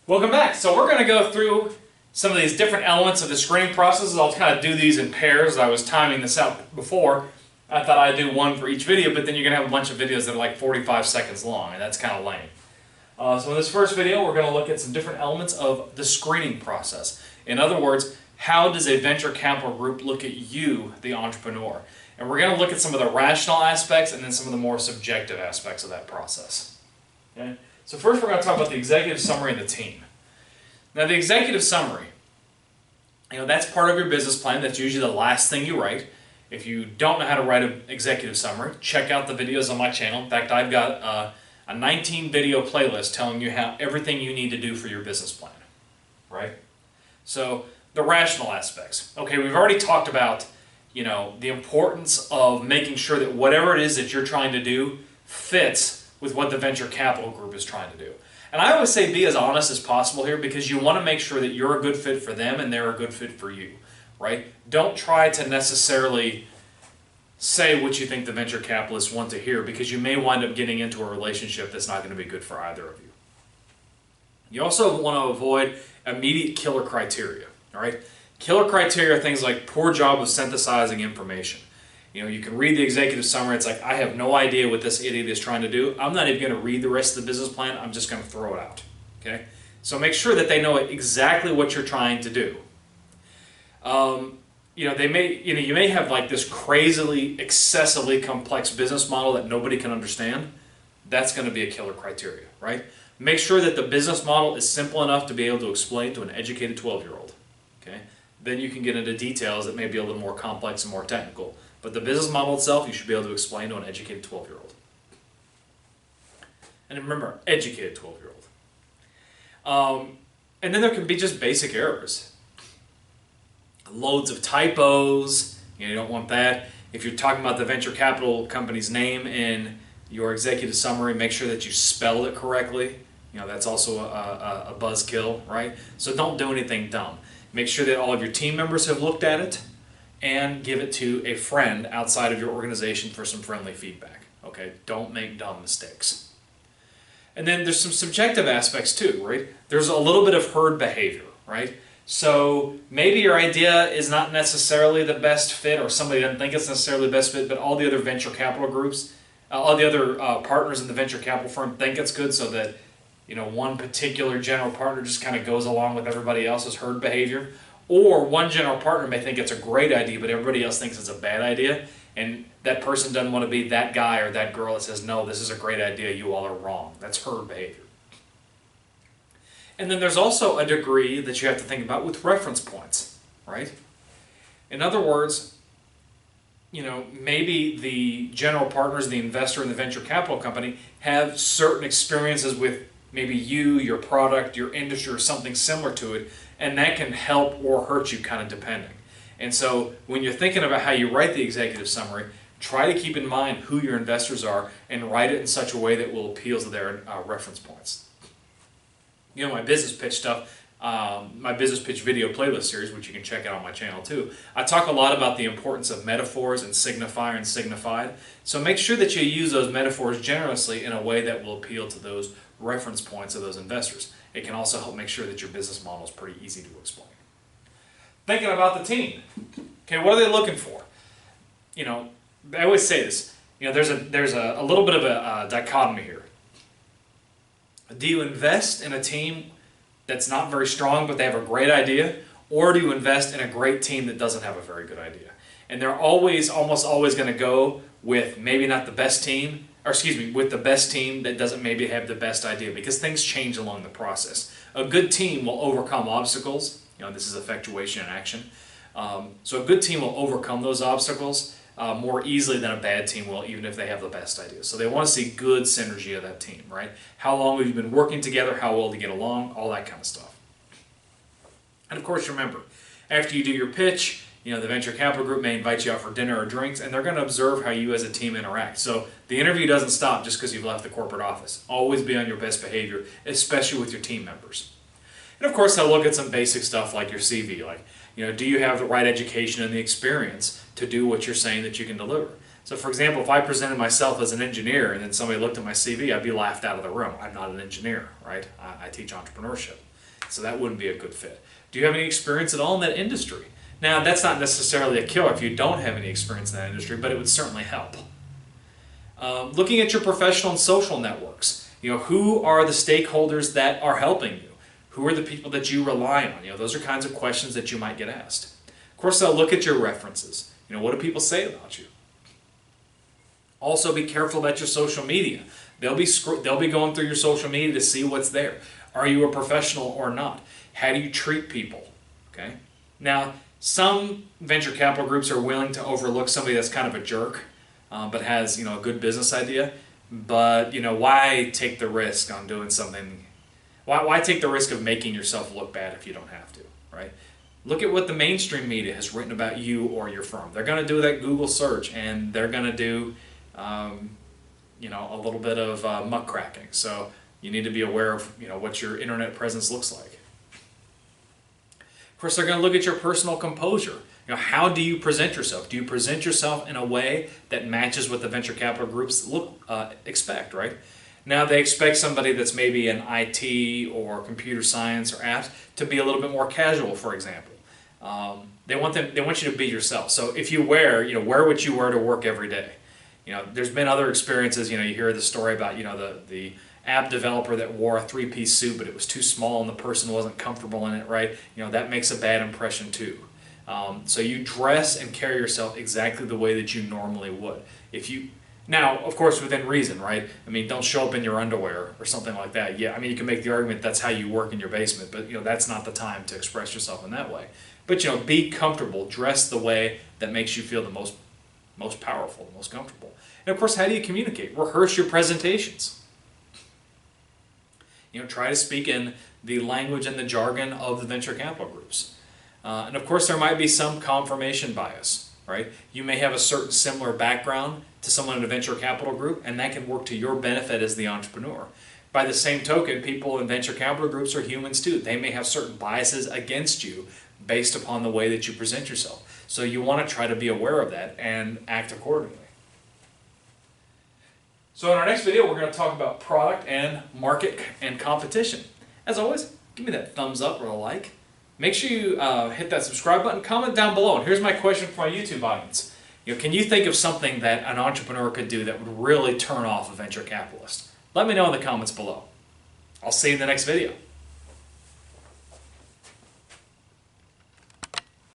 Welcome back. So we're going to go through some of these different elements of the screening process. I'll kind of do these in pairs. I was timing this out before. I thought I'd do one for each video, but then you're going to have a bunch of videos that are like 45 seconds long, and that's kind of lame. So in this first video, we're going to look at some different elements of the screening process. In other words, how does a venture capital group look at you, the entrepreneur? And we're going to look at some of the rational aspects and then some of the more subjective aspects of that process. Okay? So first we're going to talk about the executive summary and the team. Now the executive summary, that's part of your business plan. That's usually the last thing you write. If you don't know how to write an executive summary, check out the videos on my channel. In fact, I've got a 19 video playlist telling you everything you need to do for your business plan, right? So the rational aspects. Okay, we've already talked about, the importance of making sure that whatever it is that you're trying to do fits with what the venture capital group is trying to do. And I always say be as honest as possible here because you want to make sure that you're a good fit for them and they're a good fit for you, right? Don't try to necessarily say what you think the venture capitalists want to hear because you may wind up getting into a relationship that's not going to be good for either of you. You also want to avoid immediate killer criteria, all right? Killer criteria are things like poor job of synthesizing information. You can read the executive summary, it's like, I have no idea what this idiot is trying to do. I'm not even going to read the rest of the business plan, I'm just going to throw it out, okay? So make sure that they know exactly what you're trying to do. You may have like this crazily, excessively complex business model that nobody can understand. That's going to be a killer criteria, right? Make sure that the business model is simple enough to be able to explain to an educated 12-year-old, okay? Then you can get into details that may be a little more complex and more technical. But the business model itself, you should be able to explain to an educated 12-year-old. And remember, educated 12-year-old. And then there can be just basic errors. Loads of typos, you don't want that. If you're talking about the venture capital company's name in your executive summary, make sure that you spell it correctly. That's also a buzzkill, right? So don't do anything dumb. Make sure that all of your team members have looked at it and give it to a friend outside of your organization for some friendly feedback. Okay, don't make dumb mistakes. And then there's some subjective aspects too, right? There's a little bit of herd behavior, right? So maybe your idea is not necessarily the best fit, or somebody doesn't think it's necessarily the best fit, but all the other venture capital groups, all the other partners in the venture capital firm think it's good, so that one particular general partner just kind of goes along with everybody else's herd behavior. Or one general partner may think it's a great idea, but everybody else thinks it's a bad idea, and that person doesn't want to be that guy or that girl that says, no, this is a great idea, you all are wrong. That's herd behavior. And then there's also a degree that you have to think about with reference points, right? In other words, maybe the general partners, the investor in the venture capital company have certain experiences with maybe you, your product, your industry, or something similar to it, and that can help or hurt you kind of depending. And so when you're thinking about how you write the executive summary, try to keep in mind who your investors are and write it in such a way that will appeal to their reference points. My business pitch stuff, my business pitch video playlist series, which you can check out on my channel too, I talk a lot about the importance of metaphors and signifier and signified. So make sure that you use those metaphors generously in a way that will appeal to those reference points of those investors. It can also help make sure that your business model is pretty easy to explain. Thinking about the team. Okay, what are they looking for? I always say this. There's a little bit of a dichotomy here. Do you invest in a team that's not very strong but they have a great idea, or do you invest in a great team that doesn't have a very good idea? And they're almost always going to go with maybe not the best team, with the best team that doesn't maybe have the best idea, because things change along the process. A good team will overcome obstacles. This is effectuation in action. So a good team will overcome those obstacles more easily than a bad team will, even if they have the best idea. So they want to see good synergy of that team, right? How long have you been working together? How well do you get along? All that kind of stuff. And of course, remember, after you do your pitch, the venture capital group may invite you out for dinner or drinks, and they're going to observe how you as a team interact. So the interview doesn't stop just because you've left the corporate office. Always be on your best behavior, especially with your team members. And of course, they'll look at some basic stuff like your CV, like, do you have the right education and the experience to do what you're saying that you can deliver? So for example, if I presented myself as an engineer and then somebody looked at my CV, I'd be laughed out of the room. I'm not an engineer, right? I teach entrepreneurship. So that wouldn't be a good fit. Do you have any experience at all in that industry? Now, that's not necessarily a killer if you don't have any experience in that industry, but it would certainly help. Looking at your professional and social networks, who are the stakeholders that are helping you? Who are the people that you rely on? Those are kinds of questions that you might get asked. Of course, they'll look at your references. What do people say about you? Also, be careful about your social media. They'll be going through your social media to see what's there. Are you a professional or not? How do you treat people? Okay. Now, some venture capital groups are willing to overlook somebody that's kind of a jerk, but has a good business idea. But why take the risk on doing something? Why take the risk of making yourself look bad if you don't have to, right? Look at what the mainstream media has written about you or your firm. They're going to do that Google search, and they're going to do a little bit of muck cracking. So you need to be aware of what your internet presence looks like. Of course, they're going to look at your personal composure. How do you present yourself? Do you present yourself in a way that matches what the venture capital groups expect, right? Now, they expect somebody that's maybe in IT or computer science or apps to be a little bit more casual, for example. They want you to be yourself. So if you wear what you wear to work every day. There's been other experiences. You hear the story about the app developer that wore a three-piece suit, but it was too small and the person wasn't comfortable in it, right? That makes a bad impression too. So you dress and carry yourself exactly the way that you normally would. Now, of course, within reason, right? Don't show up in your underwear or something like that. Yeah, you can make the argument that's how you work in your basement, but that's not the time to express yourself in that way. But be comfortable, dress the way that makes you feel the most powerful, the most comfortable. And of course, how do you communicate? Rehearse your presentations. Try to speak in the language and the jargon of the venture capital groups. And of course, there might be some confirmation bias, right? You may have a certain similar background to someone in a venture capital group, and that can work to your benefit as the entrepreneur. By the same token, people in venture capital groups are humans too. They may have certain biases against you based upon the way that you present yourself. So you want to try to be aware of that and act accordingly. So in our next video, we're going to talk about product and market and competition. As always, give me that thumbs up or a like. Make sure you hit that subscribe button, comment down below. And here's my question for my YouTube audience. Can you think of something that an entrepreneur could do that would really turn off a venture capitalist? Let me know in the comments below. I'll see you in the next video.